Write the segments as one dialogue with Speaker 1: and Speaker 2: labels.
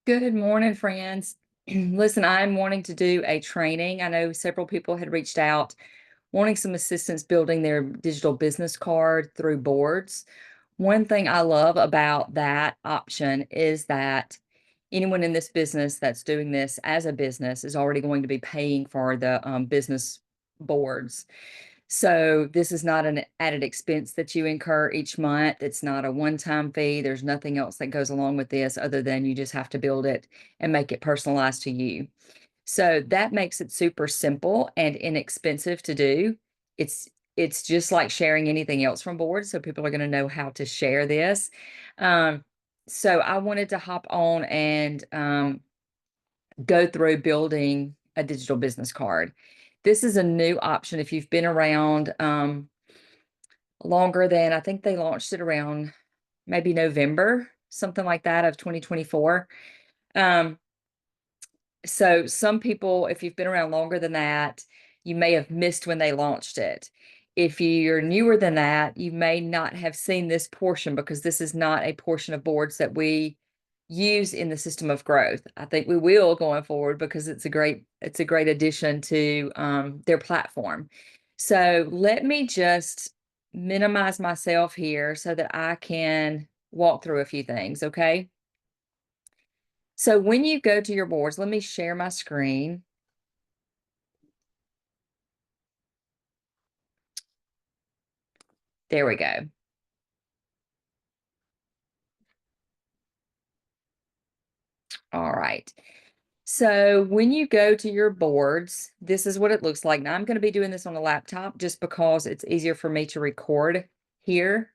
Speaker 1: Good morning, friends. Listen, I'm wanting to do a training. I know several people had reached out wanting some assistance building their digital business card through boards. One thing I love about that option is that anyone in this business that's doing this as a business is already going to be paying for the business boards. So this is not an added expense that you incur each month. It's not a one-time fee. There's nothing else that goes along with this other than you just have to build it and make it personalized to you. So that makes it super simple and inexpensive to do. It's it's just like sharing anything else from board, so people are going to know how to share this. Um, so I wanted to hop on and go through building a digital business card. This is a new option if you've been around longer than I think they launched it around maybe November, something like that of 2024. Um, so some people, if you've been around longer than that, you may have missed when they launched it. If you're newer than that, you may not have seen this portion because this is not a portion of boards that we use in the system of growth. I think we will going forward because it's a great addition to their platform. So let me just minimize myself here so that I can walk through a few things, okay? So when you go to your boards, let me share my screen. There we go. All right. So when you go to your boards, this is what it looks like. Now I'm going to be doing this on a laptop just because it's easier for me to record here.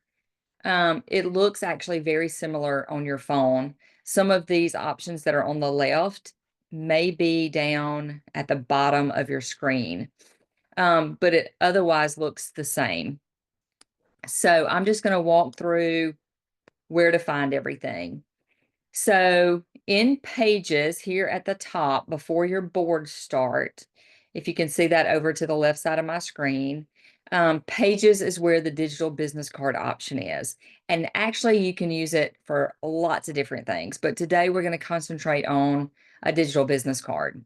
Speaker 1: It looks actually very similar on your phone. Some of these options that are on the left may be down at the bottom of your screen, but it otherwise looks the same. So I'm just going to walk through where to find everything. So in Pages here at the top, before your boards start, if you can see that over to the left side of my screen, Pages is where the digital business card option is. And actually you can use it for lots of different things, but today we're going to concentrate on a digital business card.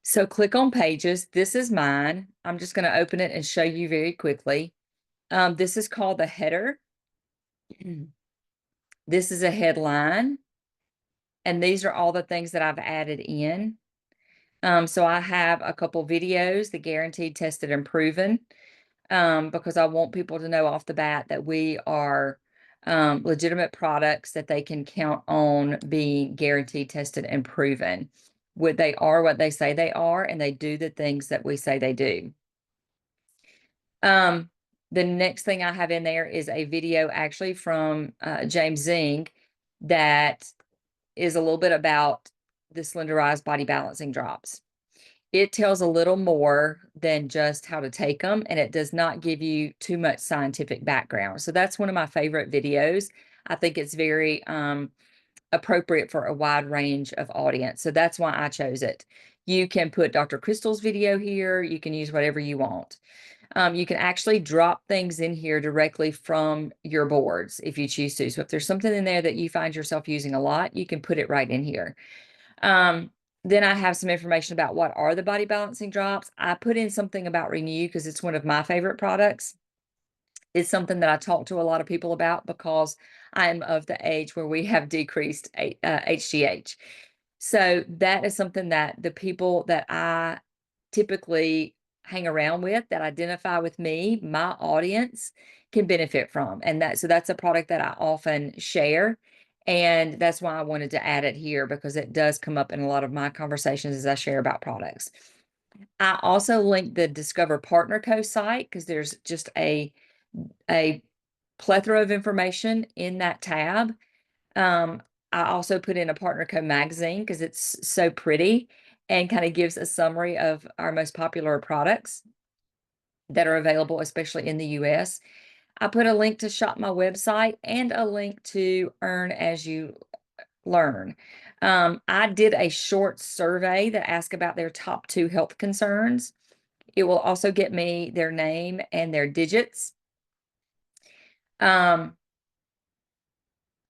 Speaker 1: So click on Pages. This is mine. I'm just going to open it and show you very quickly. This is called the header. This is a headline. And these are all the things that I've added in. So I have a couple videos, the guaranteed, tested, and proven, because I want people to know off the bat that we are legitimate products that they can count on being guaranteed, tested, and proven. They are what they say they are, and they do the things that we say they do. The next thing I have in there is a video actually from James Zing that is a little bit about the slenderized body balancing drops. It tells a little more than just how to take them, and it does not give you too much scientific background. So that's one of my favorite videos. I think it's very appropriate for a wide range of audience. So that's why I chose it. You can put Dr. Crystal's video here. You can use whatever you want. You can actually drop things in here directly from your boards if you choose to. So if there's something in there that you find yourself using a lot, you can put it right in here. Then I have some information about what are the body balancing drops. I put in something about Renew because it's one of my favorite products. It's something that I talk to a lot of people about because I'm of the age where we have decreased HGH. So that is something that the people that I typically hang around with that identify with me, my audience can benefit from. And that's a product that I often share. And that's why I wanted to add it here because it does come up in a lot of my conversations as I share about products. I also linked the Discover Partner Co site because there's just a plethora of information in that tab. I also put in a Partner Co magazine because it's so pretty and kind of gives a summary of our most popular products that are available, especially in the US. I put a link to shop my website and a link to earn as you learn. I did a short survey that asked about their top 2 health concerns. It will also get me their name and their digits. Um,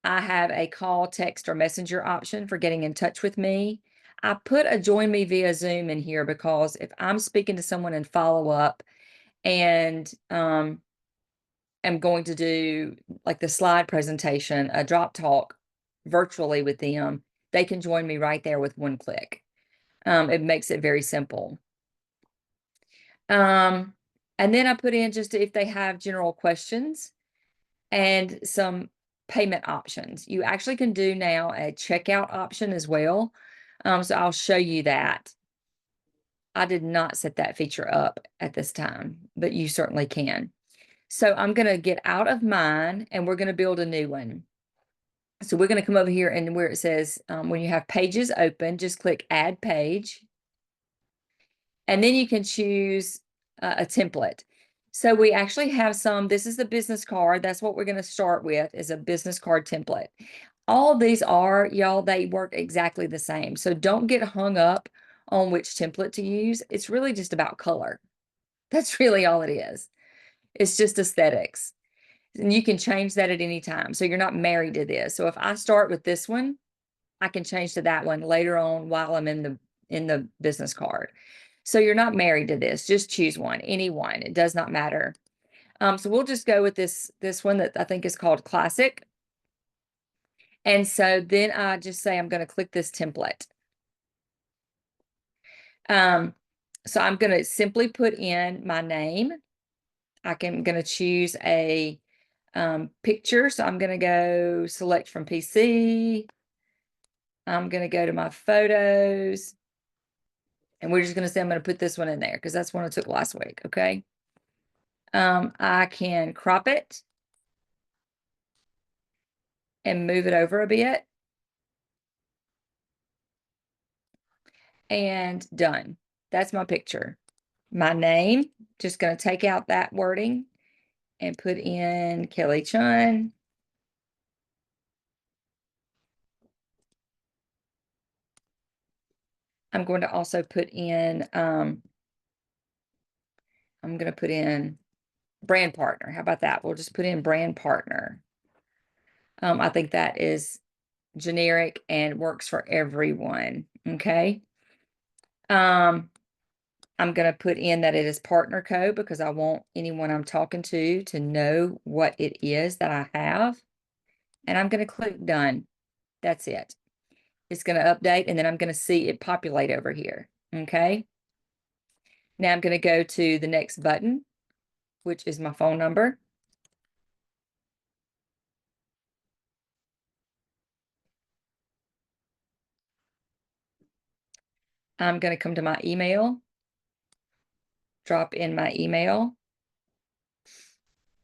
Speaker 1: I have a call, text, or messenger option for getting in touch with me. I put a join me via Zoom in here because if I'm speaking to someone and follow up and am going to do like the slide presentation, a drop talk virtually with them, they can join me right there with one click. It makes it very simple. And then I put in just if they have general questions and some payment options. You actually can do now a checkout option as well. So I'll show you that. I did not set that feature up at this time, but you certainly can. So I'm going to get out of mine and we're going to build a new one. So we're going to come over here and where it says, when you have pages open, just click add page. And then you can choose a template. So we actually have some, this is the business card. That's what we're going to start with is a business card template. All of these are, y'all, they work exactly the same. So don't get hung up on which template to use. It's really just about color. That's really all it is. It's just aesthetics. And you can change that at any time. So you're not married to this. So if I start with this one, I can change to that one later on while I'm in the business card. So you're not married to this. Just choose one, any one. It does not matter. So we'll just go with this one that I think is called Classic. And so then I just say I'm going to click this template. So I'm going to simply put in my name. I'm going to choose a picture. So I'm going to go select from PC. I'm going to go to my photos. And we're just going to say I'm going to put this one in there because that's one I took last week. Okay. I can crop it and move it over a bit. And done. That's my picture. My name, just going to take out that wording and put in Kelly Chun. I'm going to also put in, I'm going to put in brand partner. How about that? We'll just put in brand partner. I think that is generic and works for everyone. Okay. I'm going to put in that it is partner code because I want anyone I'm talking to know what it is that I have. And I'm going to click done. That's it. It's going to update and then I'm going to see it populate over here. Okay. Now I'm going to go to the next button, which is my phone number. I'm going to come to my email, drop in my email.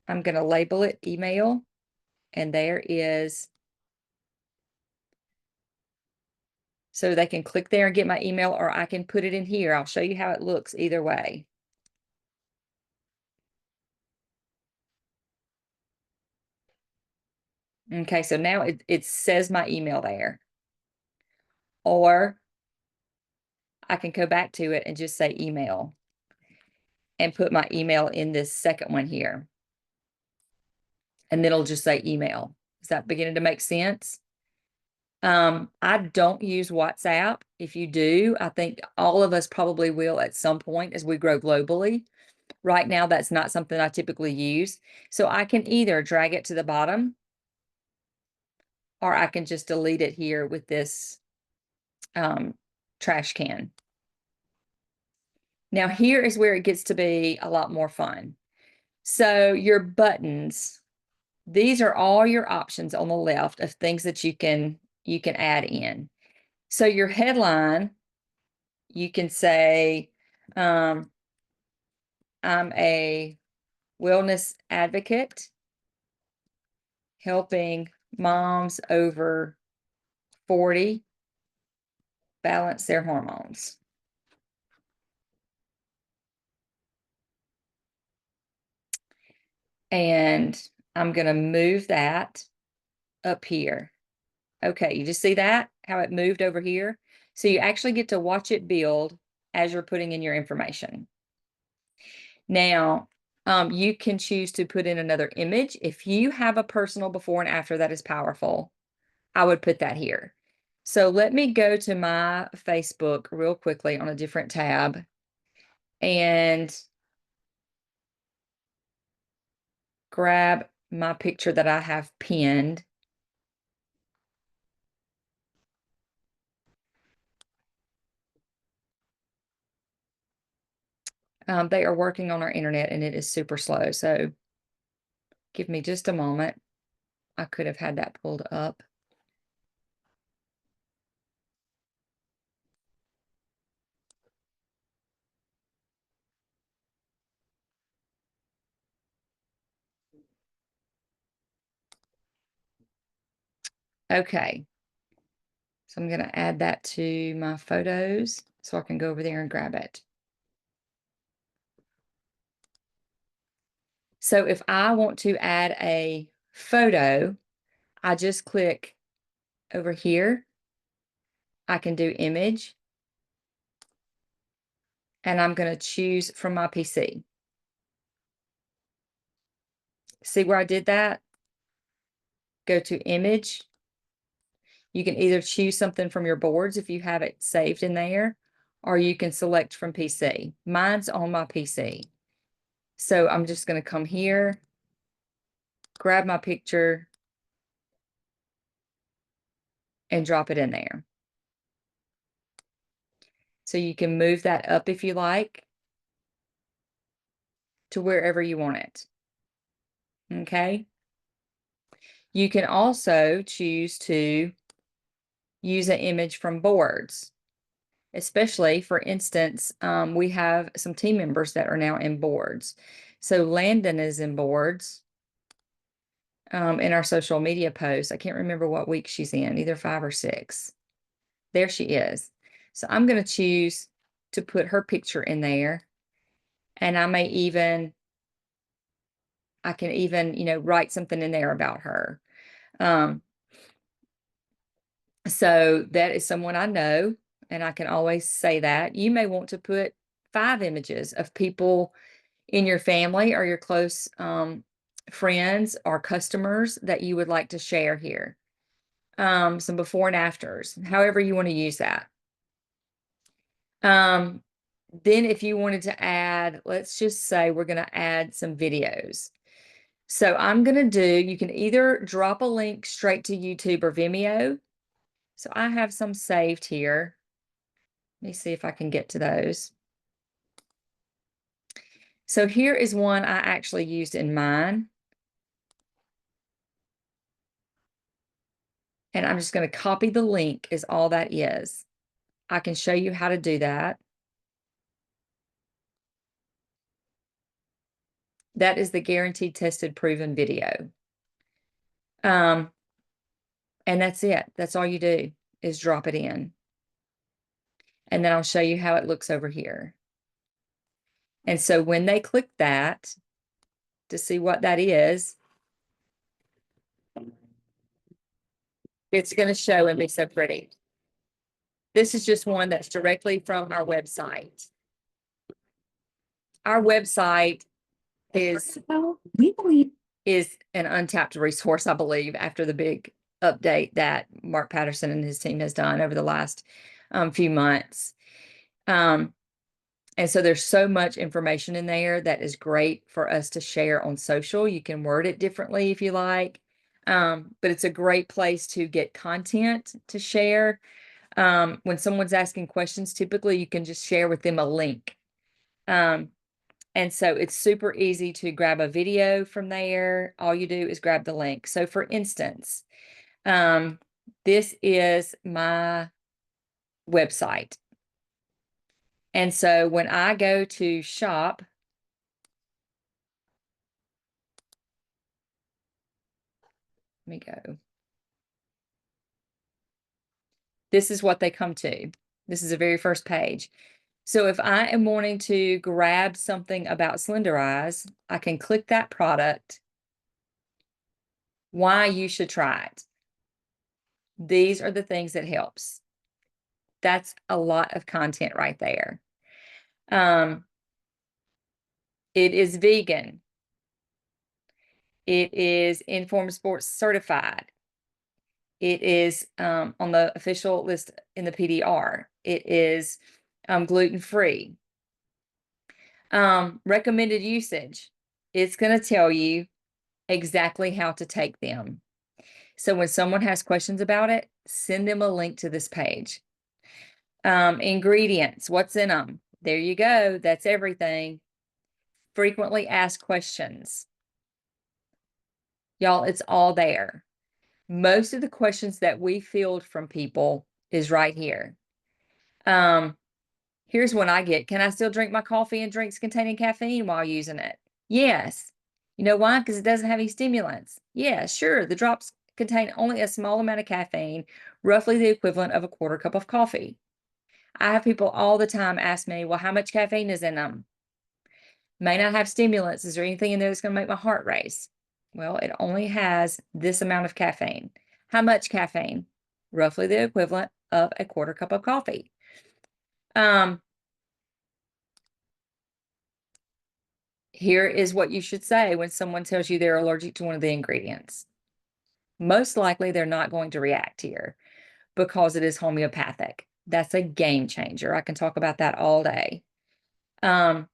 Speaker 1: I'm going to label it email. And there is, so they can click there and get my email, or I can put it in here. I'll show you how it looks either way. Okay, so now it says my email there. Or I can go back to it and just say email and put my email in this second one here. And then it'll just say email. Is that beginning to make sense? I don't use WhatsApp. If you do, I think all of us probably will at some point as we grow globally. Right now, that's not something I typically use. So I can either drag it to the bottom or I can just delete it here with this trash can. Now here is where it gets to be a lot more fun. So your buttons, these are all your options on the left of things that you can add in. So your headline, you can say, I'm a wellness advocate helping moms over 40 balance their hormones. And I'm going to move that up here. Okay, you just see that, how it moved over here? So you actually get to watch it build as you're putting in your information. Now, You can choose to put in another image. If you have a personal before and after that is powerful, I would put that here. So let me go to my Facebook real quickly on a different tab and grab my picture that I have pinned. They are working on our internet and it is super slow. So give me just a moment. I could have had that pulled up. Okay. So I'm going to add that to my photos so I can go over there and grab it. So if I want to add a photo, I just click over here. I can do image. And I'm going to choose from my PC. See where I did that? Go to image. You can either choose something from your boards if you have it saved in there, or you can select from PC. Mine's on my PC. So I'm just going to come here, grab my picture, and drop it in there. So you can move that up if you like to wherever you want it. Okay. You can also choose to use an image from boards. Especially, for instance, we have some team members that are now in boards. So Landon is in boards in our social media posts. I can't remember what week she's in, either 5 or 6. There she is. So I'm going to choose to put her picture in there. And I can even, write something in there about her. So that is someone I know, and I can always say that. You may want to put 5 images of people in your family or your close friends or customers that you would like to share here. Some before and afters, however you want to use that. Then if you wanted to add, let's just say we're going to add some videos. So I'm going to you can either drop a link straight to YouTube or Vimeo. So I have some saved here. Let me see if I can get to those. So here is one I actually used in mine. And I'm just going to copy the link is all that is. I can show you how to do that. That is the guaranteed tested proven video. And that's it. That's all you do is drop it in. And then I'll show you how it looks over here. And so when they click that to see what that is, it's going to show and be so pretty. This is just one that's directly from our website. Our website is an untapped resource, I believe, after the big update that Mark Patterson and his team has done over the last few months. And so there's so much information in there that is great for us to share on social. You can word it differently if you like, but it's a great place to get content to share. When someone's asking questions, typically you can just share with them a link. And so it's super easy to grab a video from there. All you do is grab the link. So for instance, this is my website. And so when I go to shop, let me go. This is what they come to. This is the very first page. So if I am wanting to grab something about Slenderize, I can click that product. Why you should try it. These are the things that helps. That's a lot of content right there. It is vegan. It is Informed Sports certified. It is on the official list in the PDR. It is gluten-free. Recommended usage. It's going to tell you exactly how to take them. So when someone has questions about it, send them a link to this page. Ingredients, what's in them? There you go. That's everything. Frequently asked questions. Y'all, it's all there. Most of the questions that we field from people is right here. Here's one I get. Can I still drink my coffee and drinks containing caffeine while using it? Yes. You know why? Because it doesn't have any stimulants. Yeah, sure. The drops contain only a small amount of caffeine, roughly the equivalent of a quarter cup of coffee. I have people all the time ask me, well, how much caffeine is in them? May not have stimulants. Is there anything in there that's going to make my heart race? Well, it only has this amount of caffeine. How much caffeine? Roughly the equivalent of a quarter cup of coffee. Here is what you should say when someone tells you they're allergic to one of the ingredients. Most likely they're not going to react here because it is homeopathic. That's a game changer. I can talk about that all day. Pregnant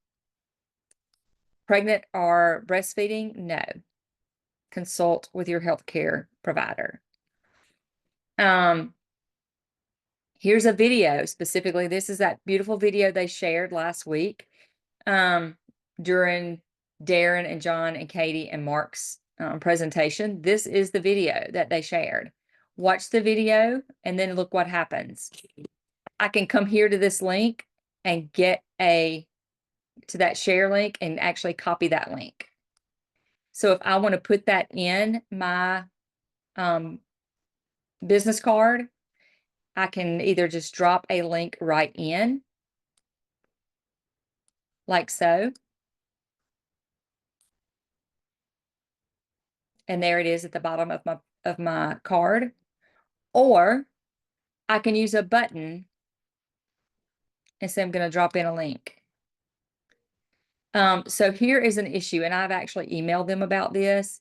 Speaker 1: or breastfeeding? No. Consult with your healthcare provider. Here's a video specifically. This is that beautiful video they shared last week during Darren and John and Katie and Mark's presentation. This is the video that they shared. Watch the video and then look what happens. I can come here to this link and get to that share link and actually copy that link. So if I want to put that in my business card, I can either just drop a link right in, like so. And there it is at the bottom of my card. Or I can use a button and say I'm going to drop in a link. So here is an issue, and I've actually emailed them about this,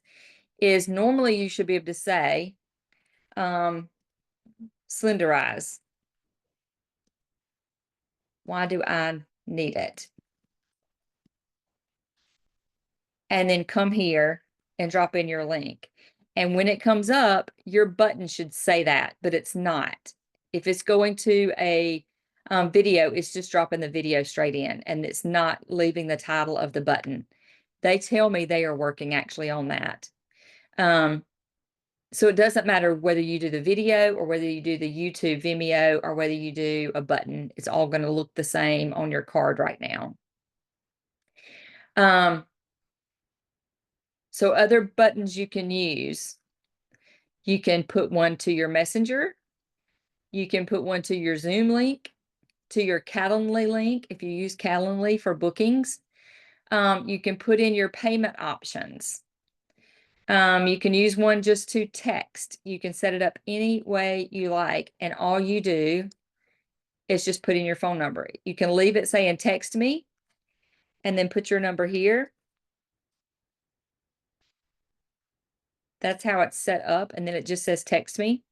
Speaker 1: is normally you should be able to say, Slenderize. Why do I need it? And then come here and drop in your link. And when it comes up, your button should say that, but it's not. If it's going to a video, it's just dropping the video straight in, and it's not leaving the title of the button. They tell me they are working actually on that. So it doesn't matter whether you do the video or whether you do the YouTube Vimeo or whether you do a button. It's all going to look the same on your card right now. So other buttons you can use. You can put one to your Messenger. You can put one to your Zoom link, to your Calendly link if you use Calendly for bookings. You can put in your payment options. You can use one just to text. You can set it up any way you like, and all you do is just put in your phone number. You can leave it saying text me and then put your number here. That's how it's set up, and then it just says text me.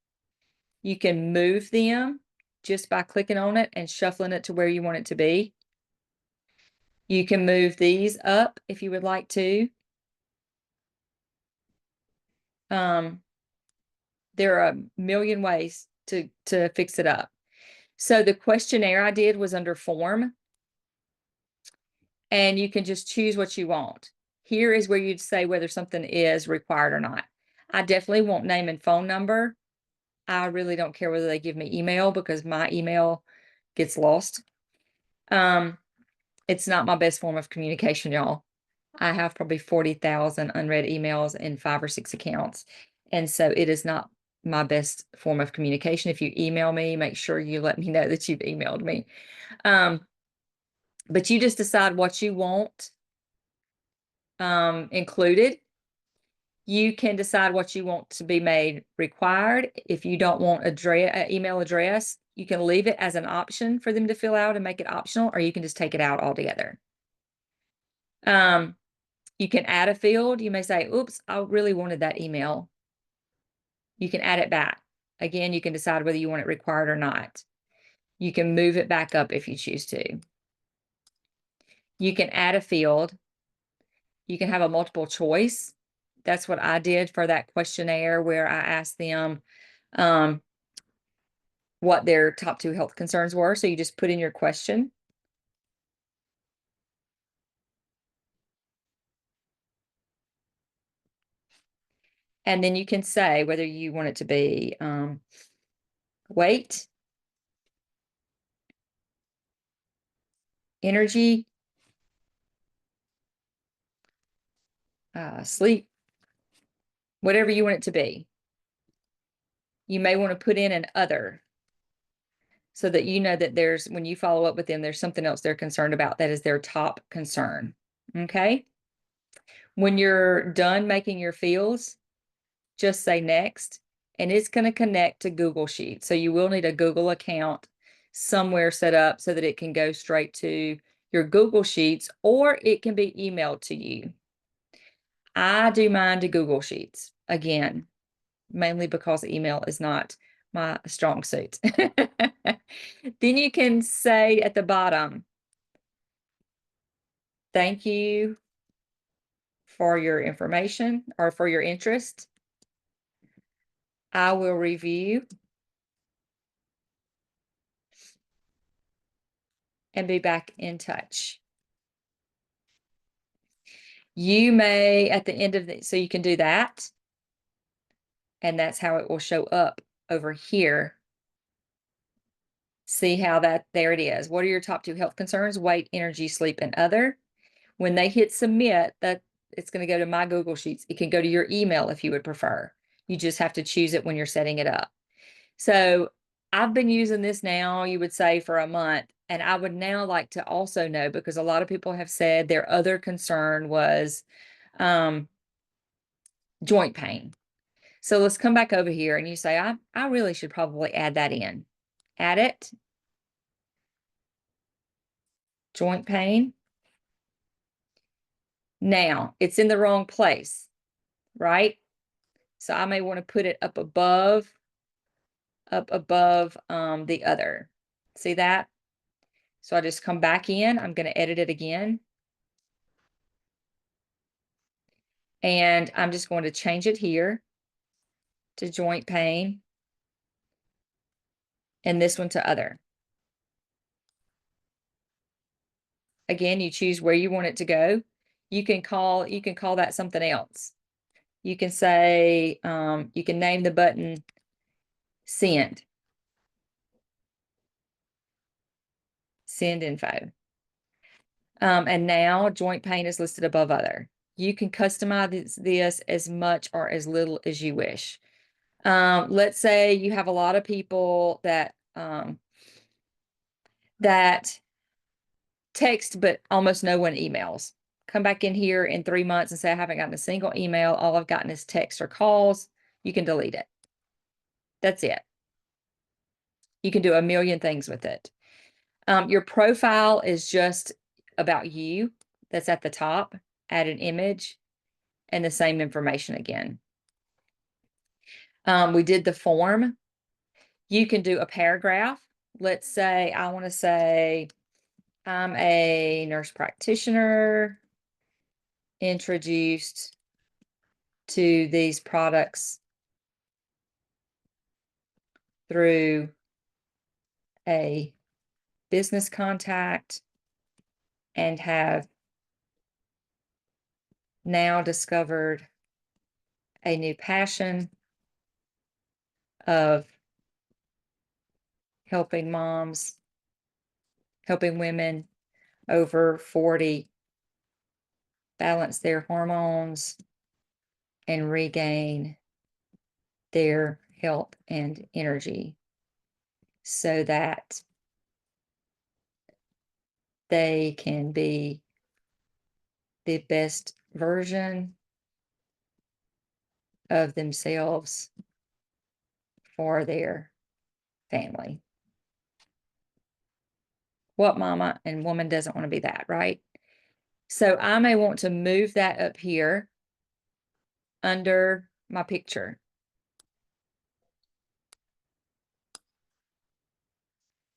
Speaker 1: You can move them just by clicking on it and shuffling it to where you want it to be. You can move these up if you would like to. There are a million ways to fix it up. So the questionnaire I did was under form, and you can just choose what you want. Here is where you'd say whether something is required or not. I definitely want name and phone number. I really don't care whether they give me email because my email gets lost. It's not my best form of communication, y'all. I have probably 40,000 unread emails in 5 or 6 accounts. And so it is not my best form of communication. If you email me, make sure you let me know that you've emailed me. But you just decide what you want included. You can decide what you want to be made required. If you don't want email address, you can leave it as an option for them to fill out and make it optional, or you can just take it out altogether. You can add a field. You may say, oops, I really wanted that email. You can add it back. Again, you can decide whether you want it required or not. You can move it back up if you choose to. You can add a field. You can have a multiple choice. That's what I did for that questionnaire where I asked them what their top 2 health concerns were. So you just put in your question. And then you can say whether you want it to be weight, energy, sleep, whatever you want it to be. You may want to put in an other so that you know that when you follow up with them, there's something else they're concerned about that is their top concern. Okay. When you're done making your fields, just say next, and it's going to connect to Google Sheets. So you will need a Google account somewhere set up so that it can go straight to your Google Sheets, or it can be emailed to you. I do mine to Google Sheets, again, mainly because email is not my strong suit. Then you can say at the bottom, thank you for your information or for your interest. I will review and be back in touch. You may, at the end of so you can do that. And that's how it will show up over here. See how there it is. What are your top 2 health concerns? Weight, energy, sleep, and other. When they hit submit, it's going to go to my Google Sheets. It can go to your email if you would prefer. You just have to choose it when you're setting it up. So I've been using this now, you would say, for a month. And I would now like to also know, because a lot of people have said their other concern was joint pain. So let's come back over here and you say, I really should probably add that in. Add it. Joint pain. Now, it's in the wrong place, right? So I may want to put it up above the other. See that? So I just come back in. I'm going to edit it again. And I'm just going to change it here to joint pain. And this one to other. Again, you choose where you want it to go. You can call that something else. You can say, you can name the button send. Send info. And now joint pain is listed above other. You can customize this as much or as little as you wish. Let's say you have a lot of people that text, but almost no one emails. Come back in here in 3 months and say, I haven't gotten a single email. All I've gotten is text or calls. You can delete it. That's it. You can do a million things with it. Your profile is just about you. That's at the top. Add an image and the same information again. We did the form. You can do a paragraph. Let's say I want to say I'm a nurse practitioner introduced to these products through a business contact and have now discovered a new passion of helping moms, helping women over 40 balance their hormones and regain their health and energy so that they can be the best version of themselves for their family. What mama and woman doesn't want to be that, right? So I may want to move that up here under my picture.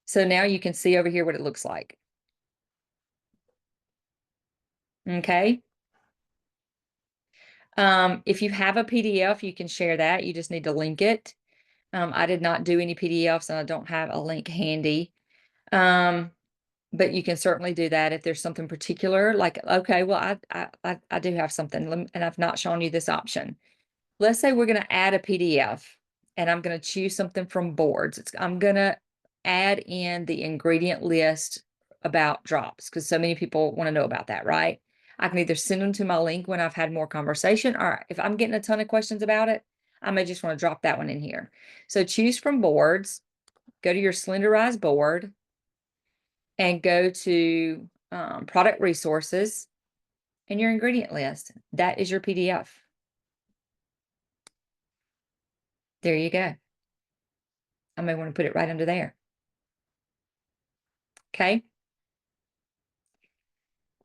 Speaker 1: So now you can see over here what it looks like. Okay. If you have a PDF, you can share that. You just need to link it. I did not do any PDFs and I don't have a link handy. But you can certainly do that if there's something particular, like, okay, well, I do have something, and I've not shown you this option. Let's say we're gonna add a PDF, and I'm gonna choose something from boards. I'm gonna add in the ingredient list about drops, because so many people wanna know about that, right? I can either send them to my link when I've had more conversation, or if I'm getting a ton of questions about it, I may just wanna drop that one in here. So choose from boards, go to your Slenderize board, and go to product resources and your ingredient list. That is your PDF. There you go. I may want to put it right under there. Okay.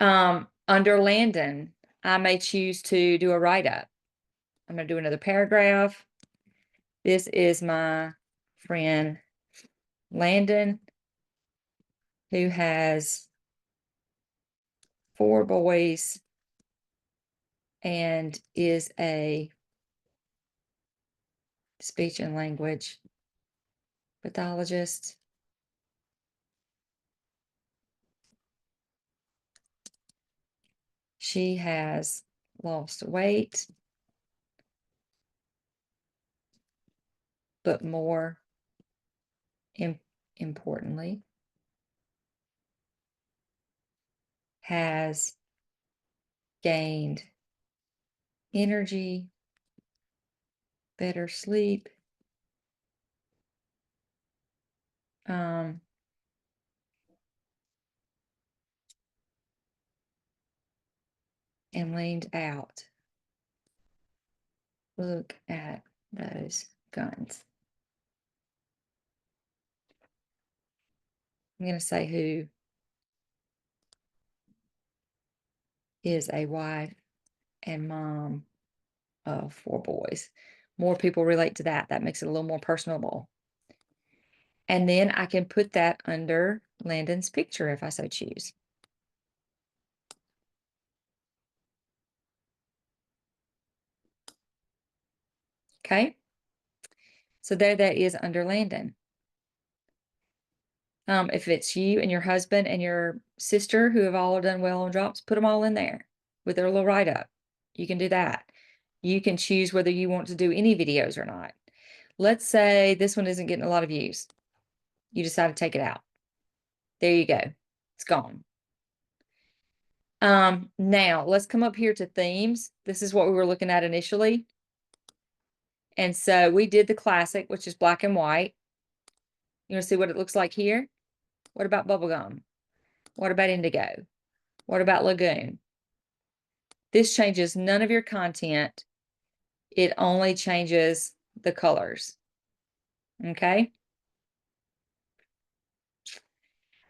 Speaker 1: Under Landon, I may choose to do a write-up. I'm going to do another paragraph. This is my friend Landon, who has 4 boys and is a speech and language pathologist. She has lost weight, but more importantly, has gained energy, better sleep, and leaned out. Look at those guns. I'm going to say who is a wife and mom of 4 boys. More people relate to that. That makes it a little more personable. And then I can put that under Landon's picture if I so choose. Okay. So there that is under Landon. If it's you and your husband and your sister who have all done well on drops, put them all in there with their little write-up. You can do that. You can choose whether you want to do any videos or not. Let's say this one isn't getting a lot of views. You decide to take it out. There you go. It's gone. Now let's come up here to themes. This is what we were looking at initially. And so we did the classic, which is black and white. You want to see what it looks like here? What about bubblegum? What about indigo? What about lagoon? This changes none of your content. It only changes the colors. Okay.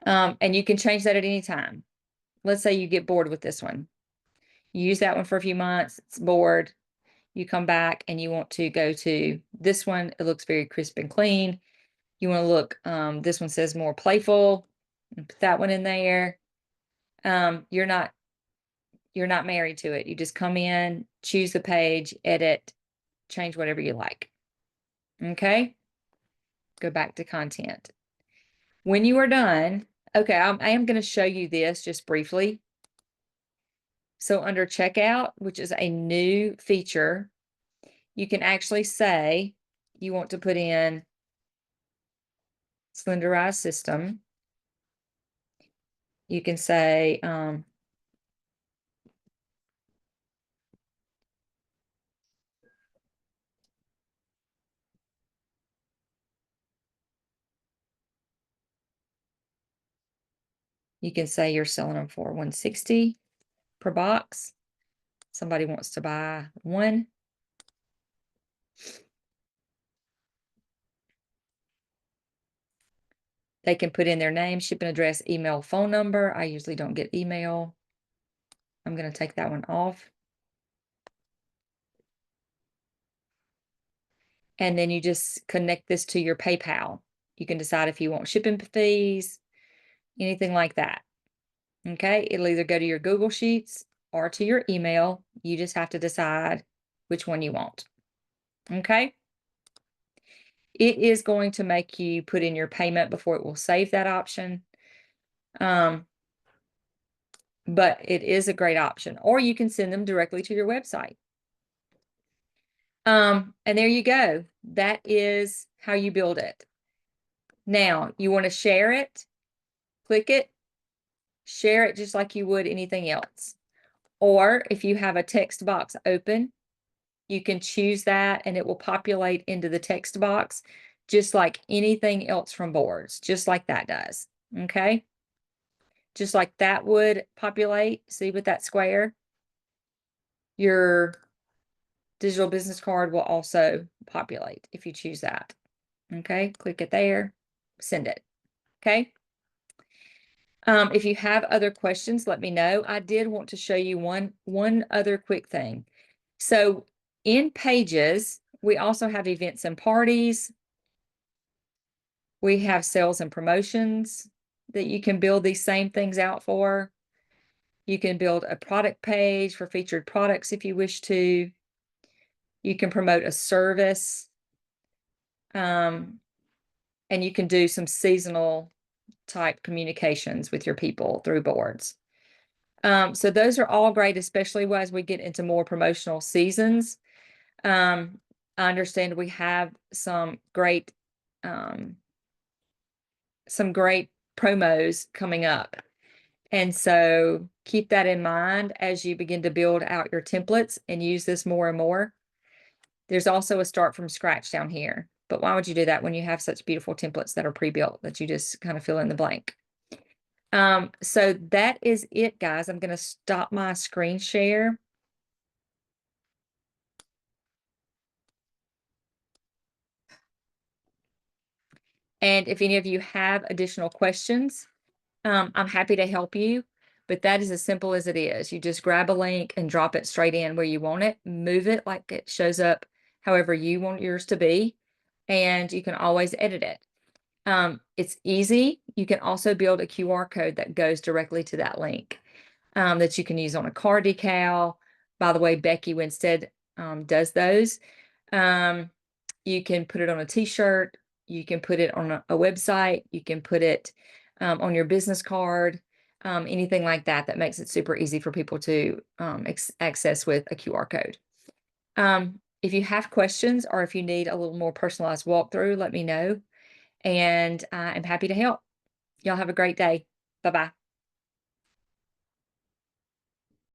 Speaker 1: And you can change that at any time. Let's say you get bored with this one. You use that one for a few months, it's bored. You come back and you want to go to this one. It looks very crisp and clean. You want to look, this one says more playful. Put that one in there. You're not married to it. You just come in, choose the page, edit, change whatever you like. Okay. Go back to content. When you are done, okay, I am going to show you this just briefly. So under checkout, which is a new feature, you can actually say you want to put in Slenderize system. You can say, you can say you're selling them for $160 per box. Somebody wants to buy one. They can put in their name, shipping address, email, phone number. I usually don't get email. I'm going to take that one off. And then you just connect this to your PayPal. You can decide if you want shipping fees, anything like that. Okay, it'll either go to your Google Sheets or to your email. You just have to decide which one you want. Okay. It is going to make you put in your payment before it will save that option. But it is a great option, or you can send them directly to your website. And there you go. That is how you build it. Now, you want to share it, click it, share it just like you would anything else. Or if you have a text box open, you can choose that and it will populate into the text box just like anything else from boards, just like that does. Okay. Just like that would populate. See with that square? Your digital business card will also populate if you choose that. Okay. Click it there, send it. Okay. If you have other questions, let me know. I did want to show you one other quick thing. So in Pages, we also have events and parties. We have sales and promotions that you can build these same things out for. You can build a product page for featured products if you wish to. You can promote a service. And you can do some seasonal type communications with your people through boards. So those are all great, especially as we get into more promotional seasons. I understand we have some great promos coming up. And so keep that in mind as you begin to build out your templates and use this more and more. There's also a start from scratch down here, but why would you do that when you have such beautiful templates that are pre-built that you just kind of fill in the blank? So that is it, guys. I'm going to stop my screen share. And if any of you have additional questions, I'm happy to help you, but that is as simple as it is. You just grab a link and drop it straight in where you want it, move it like it shows up however you want yours to be, and you can always edit it. It's easy. You can also build a QR code that goes directly to that link that you can use on a car decal. By the way, Becky Winstead does those. You can put it on a t-shirt. You can put it on a website. You can put it on your business card, anything like that that makes it super easy for people to access with a QR code. If you have questions or if you need a little more personalized walkthrough, let me know. And I'm happy to help. Y'all have a great day. Bye-bye.